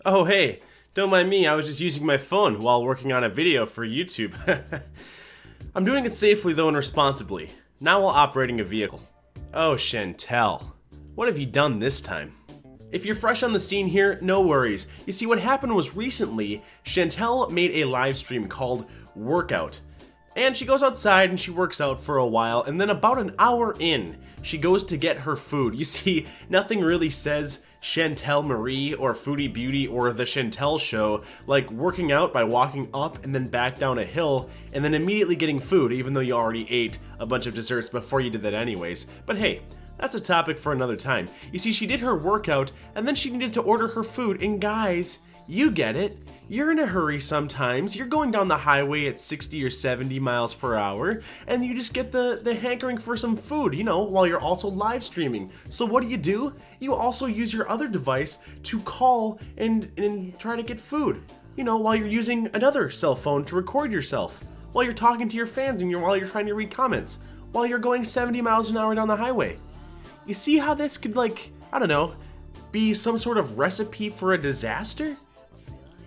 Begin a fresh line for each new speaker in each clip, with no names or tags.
Oh hey, don't mind me, I was just using my phone while working on a video for YouTube. I'm doing it safely though and responsibly, not while operating a vehicle. Oh Chantal, what have you done this time? If you're fresh on the scene here, no worries. You see, what happened was recently, Chantal made a live stream called Workout. And she goes outside and she works out for a while, and then about an hour in, she goes to get her food. You see, nothing really says Chantal Marie or Foodie Beauty or the Chantal Show like working out by walking up and then back down a hill and then immediately getting food, even though you already ate a bunch of desserts before you did that anyways. But hey, that's a topic for another time. You see, she did her workout and then she needed to order her food, and guys, you get it. You're in a hurry sometimes. You're going down the highway at 60 or 70 miles per hour, and you just get the hankering for some food, you know, while you're also live streaming. So what do? You also use your other device to call and try to get food, you know, while you're using another cell phone to record yourself, while you're talking to your fans and while you're trying to read comments, while you're going 70 miles an hour down the highway. You see how this could, like, I don't know, be some sort of recipe for a disaster?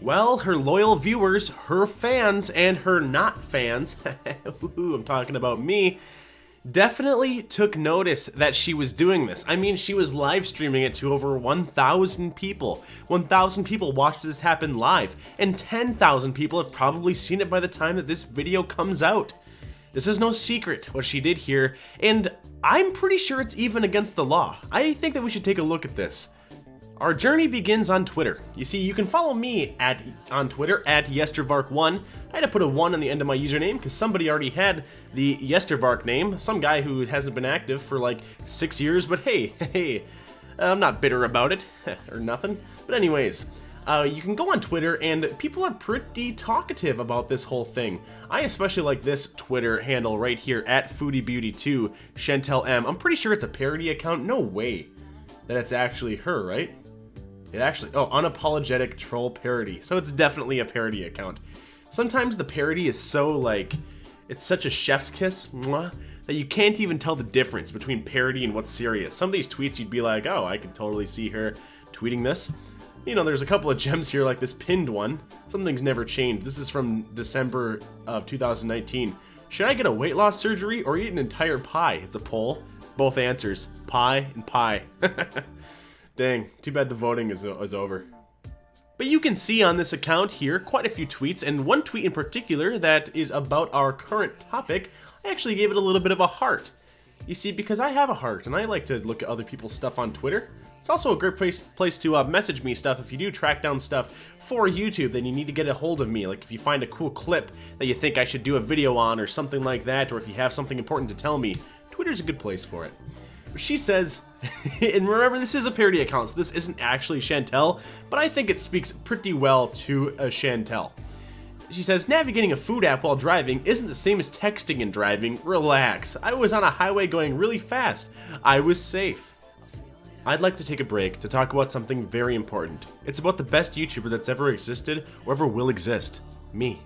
Well, her loyal viewers, her fans, and her not fans, I'm talking about me, definitely took notice that she was doing this. I mean, she was live streaming it to over 1,000 people. 1,000 people watched this happen live, and 10,000 people have probably seen it by the time that this video comes out. This is no secret what she did here, and I'm pretty sure it's even against the law. I think that we should take a look at this. Our journey begins on Twitter. You see, you can follow me on Twitter at yestervark1. I had to put a 1 on the end of my username because somebody already had the yestervark name. Some guy who hasn't been active for like 6 years, but hey, I'm not bitter about it, or nothing. But anyways, you can go on Twitter and people are pretty talkative about this whole thing. I especially like this Twitter handle right here, at Foodie Beauty 2, Chantal M. I'm pretty sure it's a parody account. No way that it's actually her, right? It actually, oh, unapologetic troll parody. So it's definitely a parody account. Sometimes the parody is so like, it's such a chef's kiss, mwah, that you can't even tell the difference between parody and what's serious. Some of these tweets you'd be like, oh, I could totally see her tweeting this. You know, there's a couple of gems here like this pinned one. Something's never changed. This is from December of 2019. Should I get a weight loss surgery or eat an entire pie? It's a poll. Both answers, pie and pie. Dang, too bad the voting is over. But you can see on this account here quite a few tweets, and one tweet in particular that is about our current topic, I actually gave it a little bit of a heart. You see, because I have a heart, and I like to look at other people's stuff on Twitter. It's also a great place to message me stuff if you do track down stuff for YouTube, then you need to get a hold of me. Like if you find a cool clip that you think I should do a video on or something like that, or if you have something important to tell me, Twitter's a good place for it. She says, and remember this is a parody account, so this isn't actually Chantal, but I think it speaks pretty well to Chantal. She says, navigating a food app while driving isn't the same as texting and driving. Relax. I was on a highway going really fast. I was safe. I'd like to take a break to talk about something very important. It's about the best YouTuber that's ever existed or ever will exist. Me.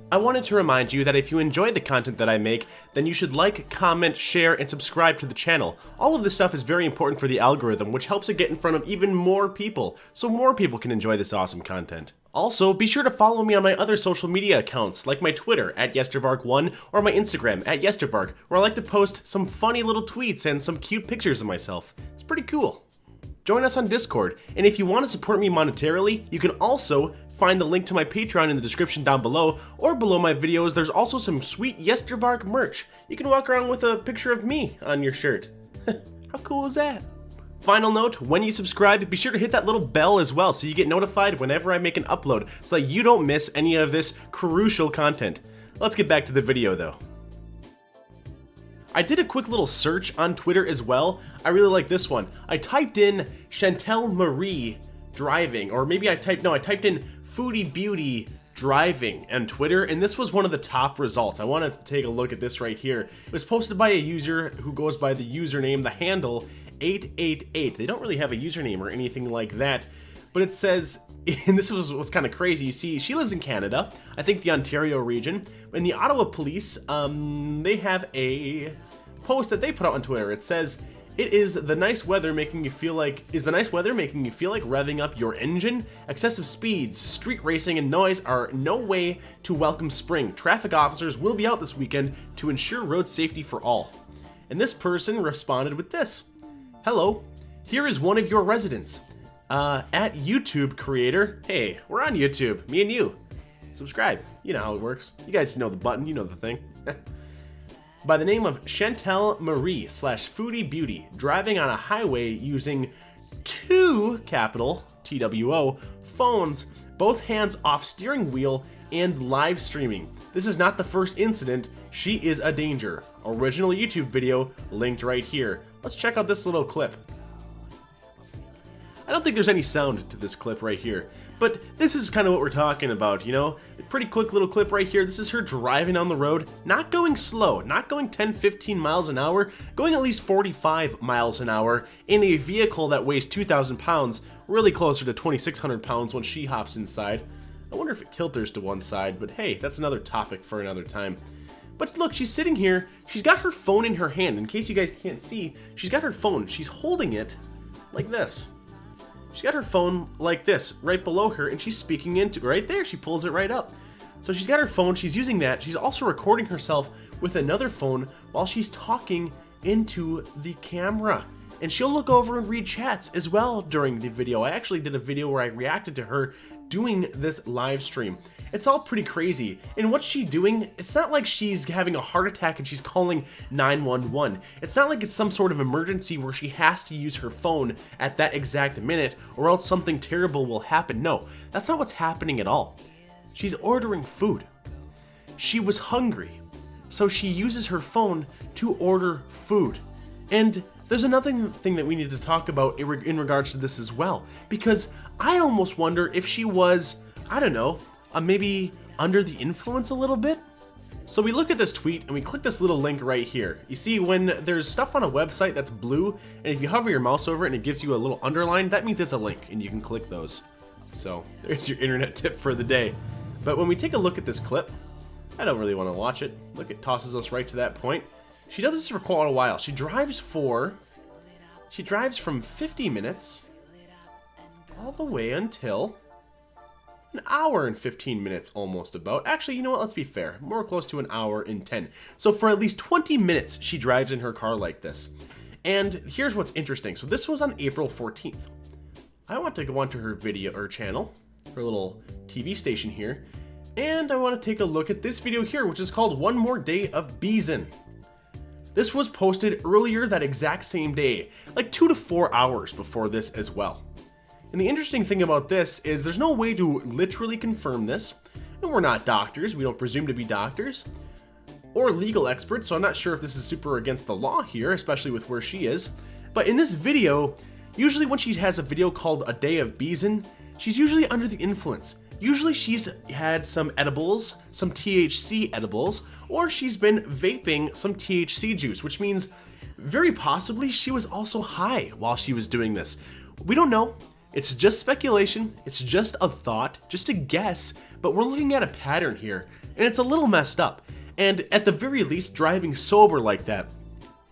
I wanted to remind you that if you enjoy the content that I make, then you should like, comment, share, and subscribe to the channel. All of this stuff is very important for the algorithm, which helps it get in front of even more people, so more people can enjoy this awesome content. Also, be sure to follow me on my other social media accounts, like my Twitter, at yestervark1, or my Instagram, at yestervark, where I like to post some funny little tweets and some cute pictures of myself. It's pretty cool. Join us on Discord, and if you want to support me monetarily, you can also find the link to my Patreon in the description down below, or below my videos there's also some sweet Yestervark merch. You can walk around with a picture of me on your shirt. How cool is that? Final note, when you subscribe, be sure to hit that little bell as well so you get notified whenever I make an upload so that you don't miss any of this crucial content. Let's get back to the video though. I did a quick little search on Twitter as well. I really like this one. I typed in Chantal Marie driving, or maybe I typed in Foodie Beauty driving on Twitter, and this was one of the top results. I want to take a look at this right here. It was posted by a user who goes by the username, the handle 888. They don't really have a username or anything like that, but it says, and this was what's kind of crazy, you see, she lives in Canada, I think the Ontario region, and the Ottawa police, they have a post that they put out on Twitter. It says, Is the nice weather making you feel like revving up your engine? Excessive speeds, street racing, and noise are no way to welcome spring. Traffic officers will be out this weekend to ensure road safety for all. And this person responded with this. Hello, here is one of your residents. At YouTube creator. Hey, we're on YouTube, me and you. Subscribe, you know how it works. You guys know the button, you know the thing. By the name of Chantal Marie / Foodie Beauty, driving on a highway using 2 capital TWO phones, both hands off steering wheel, and live streaming. This is not the first incident. She is a danger. Original YouTube video linked right here. Let's check out this little clip. I don't think there's any sound to this clip right here, but this is kind of what we're talking about, you know? A pretty quick little clip right here. This is her driving on the road, not going slow, not going 10, 15 miles an hour, going at least 45 miles an hour in a vehicle that weighs 2,000 pounds, really closer to 2,600 pounds when she hops inside. I wonder if it kilters to one side, but hey, that's another topic for another time. But look, she's sitting here, she's got her phone in her hand. In case you guys can't see, she's got her phone, she's holding it like this. She's got her phone like this, right below her, and she's speaking into right there. She pulls it right up. So she's got her phone, she's using that. She's also recording herself with another phone while she's talking into the camera. And she'll look over and read chats as well during the video. I actually did a video where I reacted to her doing this live stream. It's all pretty crazy. And what's she doing? It's not like she's having a heart attack and she's calling 911. It's not like it's some sort of emergency where she has to use her phone at that exact minute or else something terrible will happen. No, that's not what's happening at all. She's ordering food. She was hungry, so she uses her phone to order food. And there's another thing that we need to talk about in regards to this as well, because I almost wonder if she was, I don't know, maybe under the influence a little bit. So we look at this tweet and we click this little link right here. You see, when there's stuff on a website that's blue, and if you hover your mouse over it and it gives you a little underline, that means it's a link and you can click those. So there's your internet tip for the day. But when we take a look at this clip, I don't really want to watch it. Look, it tosses us right to that point. She does this for quite a while. She drives from 50 minutes all the way until an hour and 15 minutes almost about. Actually, you know what? Let's be fair. More close to an hour and 10. So for at least 20 minutes, she drives in her car like this. And here's what's interesting. So this was on April 14th. I want to go onto her video or channel, her little TV station here, and I want to take a look at this video here, which is called One More Day of Beezin'. This was posted earlier that exact same day, like 2 to 4 hours before this as well. And the interesting thing about this is there's no way to literally confirm this, and we're not doctors, we don't presume to be doctors, or legal experts, so I'm not sure if this is super against the law here, especially with where she is. But in this video, usually when she has a video called A Day of Beezin', she's usually under the influence. Usually she's had some edibles, some THC edibles, or she's been vaping some THC juice, which means very possibly she was also high while she was doing this. We don't know. It's just speculation. It's just a thought, just a guess, but we're looking at a pattern here, and it's a little messed up. And at the very least, driving sober like that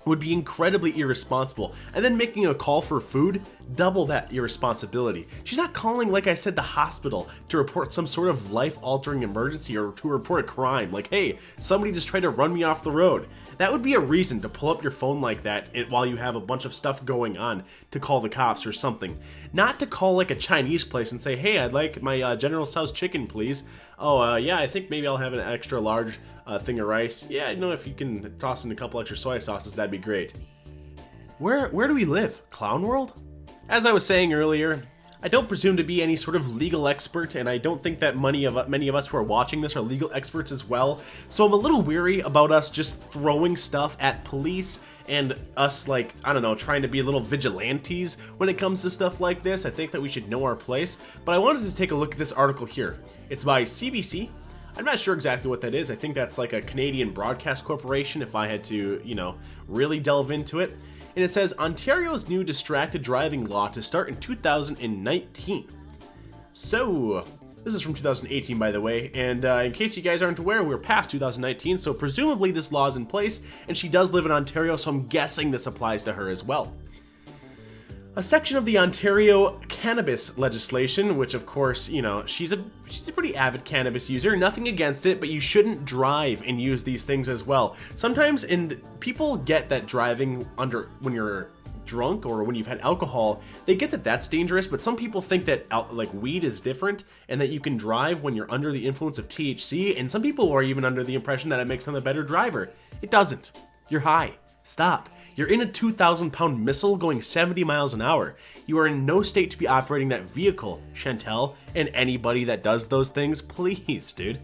would be incredibly irresponsible. And then making a call for food, double that irresponsibility. She's not calling, like I said, the hospital to report some sort of life-altering emergency or to report a crime. Like, hey, somebody just tried to run me off the road. That would be a reason to pull up your phone like that while you have a bunch of stuff going on to call the cops or something. Not to call like a Chinese place and say, hey, I'd like my General Tso's chicken, please. Oh, yeah, I think maybe I'll have an extra large thing of rice. Yeah, you know, if you can toss in a couple extra soy sauces, that'd be great. Where do we live? Clown World? As I was saying earlier, I don't presume to be any sort of legal expert, and I don't think that many of us who are watching this are legal experts as well. So I'm a little weary about us just throwing stuff at police and us, like, I don't know, trying to be little vigilantes when it comes to stuff like this. I think that we should know our place. But I wanted to take a look at this article here. It's by CBC. I'm not sure exactly what that is. I think that's like a Canadian broadcast corporation if I had to, you know, really delve into it. And it says, Ontario's new distracted driving law to start in 2019. So, This is from 2018, by the way, and in case you guys aren't aware, we're past 2019, so presumably this law is in place, and she does live in Ontario, so I'm guessing this applies to her as well. A section of the Ontario cannabis legislation, which of course, you know, she's a pretty avid cannabis user, nothing against it, but you shouldn't drive and use these things as well. Sometimes, and people get that driving when you're drunk or when you've had alcohol, they get that that's dangerous, but some people think that like weed is different and that you can drive when you're under the influence of THC, and some people are even under the impression that it makes them a better driver. It doesn't. You're high. Stop. You're in a 2,000-pound missile going 70 miles an hour. You are in no state to be operating that vehicle, Chantal, and anybody that does those things, please, dude.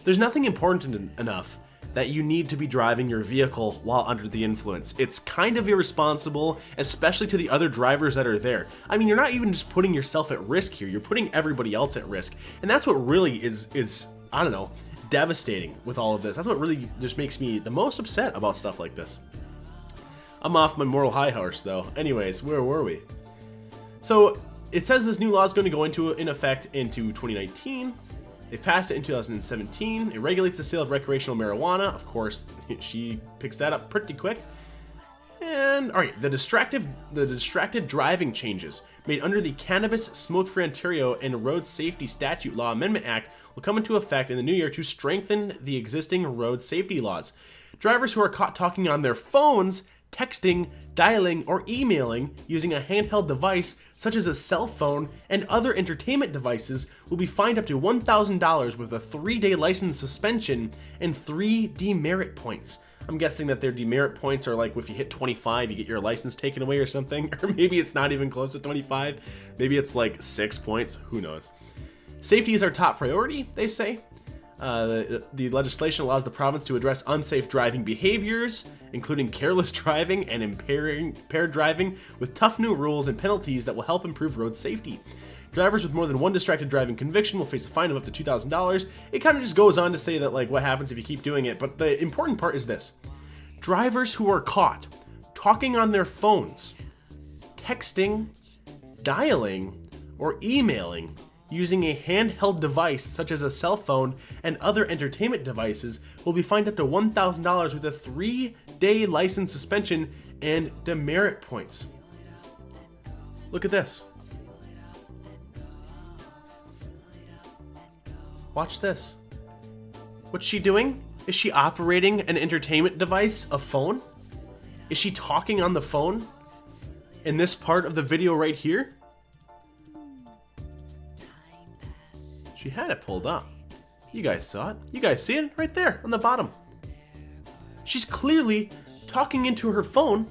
There's nothing important enough that you need to be driving your vehicle while under the influence. It's kind of irresponsible, especially to the other drivers that are there. I mean, you're not even just putting yourself at risk here, you're putting everybody else at risk. And that's what really is I don't know, devastating with all of this. That's what really just makes me the most upset about stuff like this. I'm off my moral high horse though. Anyways, where were we? So it says this new law is going to go into effect into 2019. They passed it in 2017. It regulates the sale of recreational marijuana. Of course, she picks that up pretty quick. And all right, the distracted driving changes made under the Cannabis Smoke-Free Ontario and Road Safety Statute Law Amendment Act will come into effect in the new year to strengthen the existing road safety laws. Drivers who are caught talking on their phones, texting, dialing, or emailing using a handheld device such as a cell phone and other entertainment devices will be fined up to $1,000 with a 3-day license suspension and 3 demerit points. I'm guessing that their demerit points are like if you hit 25, you get your license taken away or something, or maybe it's not even close to 25. Maybe it's like 6 points, who knows. Safety is our top priority, they say. The legislation allows the province to address unsafe driving behaviors, including careless driving and impaired driving, with tough new rules and penalties that will help improve road safety. Drivers with more than one distracted driving conviction will face a fine of up to $2,000. It kind of just goes on to say that, like, what happens if you keep doing it, but the important part is this. Drivers who are caught talking on their phones, texting, dialing, or emailing using a handheld device such as a cell phone and other entertainment devices will be fined up to $1,000 with a 3-day license suspension and demerit points. Look at this. Watch this. What's she doing? Is she operating an entertainment device, a phone? Is she talking on the phone? In this part of the video right here? She had it pulled up. You guys saw it. You guys see it right there on the bottom. She's clearly talking into her phone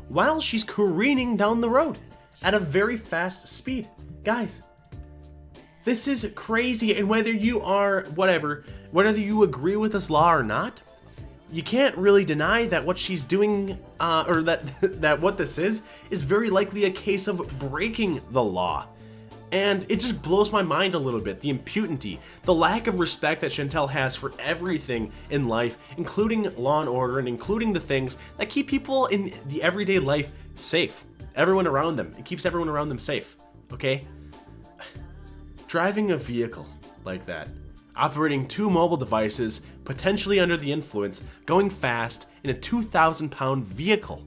while she's careening down the road at a very fast speed. Guys, this is crazy, and whether you are whether you agree with this law or not, you can't really deny that what she's doing, or that what this is very likely a case of breaking the law. And it just blows my mind a little bit, the impunity, the lack of respect that Chantal has for everything in life, including law and order, and including the things that keep people in the everyday life safe. Everyone around them. It keeps everyone around them safe, okay? Driving a vehicle like that, operating 2 mobile devices, potentially under the influence, going fast in a 2,000-pound vehicle.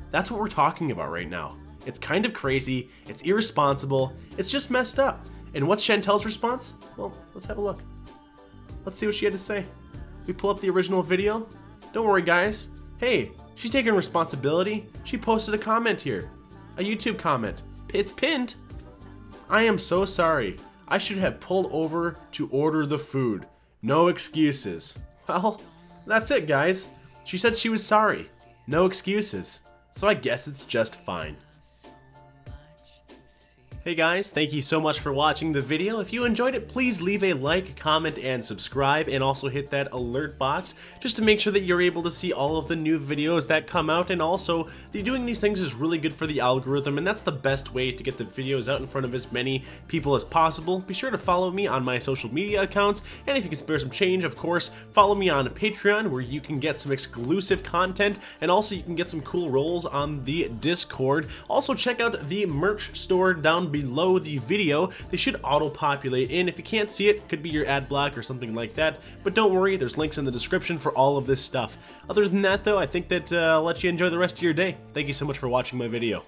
That's what we're talking about right now. It's kind of crazy, it's irresponsible, it's just messed up. And what's Chantal's response? Well, let's have a look. Let's see what she had to say. We pull up the original video. Don't worry, guys. Hey, she's taking responsibility. She posted a comment here. A YouTube comment. It's pinned. I am so sorry. I should have pulled over to order the food. No excuses. Well, that's it, guys. She said she was sorry. No excuses. So I guess it's just fine. Hey guys, thank you so much for watching the video. If you enjoyed it, please leave a like, comment, and subscribe, and also hit that alert box just to make sure that you're able to see all of the new videos that come out. And also, doing these things is really good for the algorithm, and that's the best way to get the videos out in front of as many people as possible. Be sure to follow me on my social media accounts, and if you can spare some change, of course, follow me on Patreon, where you can get some exclusive content, and also you can get some cool roles on the Discord. Also, check out the merch store down down below the video. They should auto-populate in. If you can't see it, it could be your ad block or something like that, but don't worry, there's links in the description for all of this stuff. Other than that though, I think that I'll let you enjoy the rest of your day. Thank you so much for watching my video.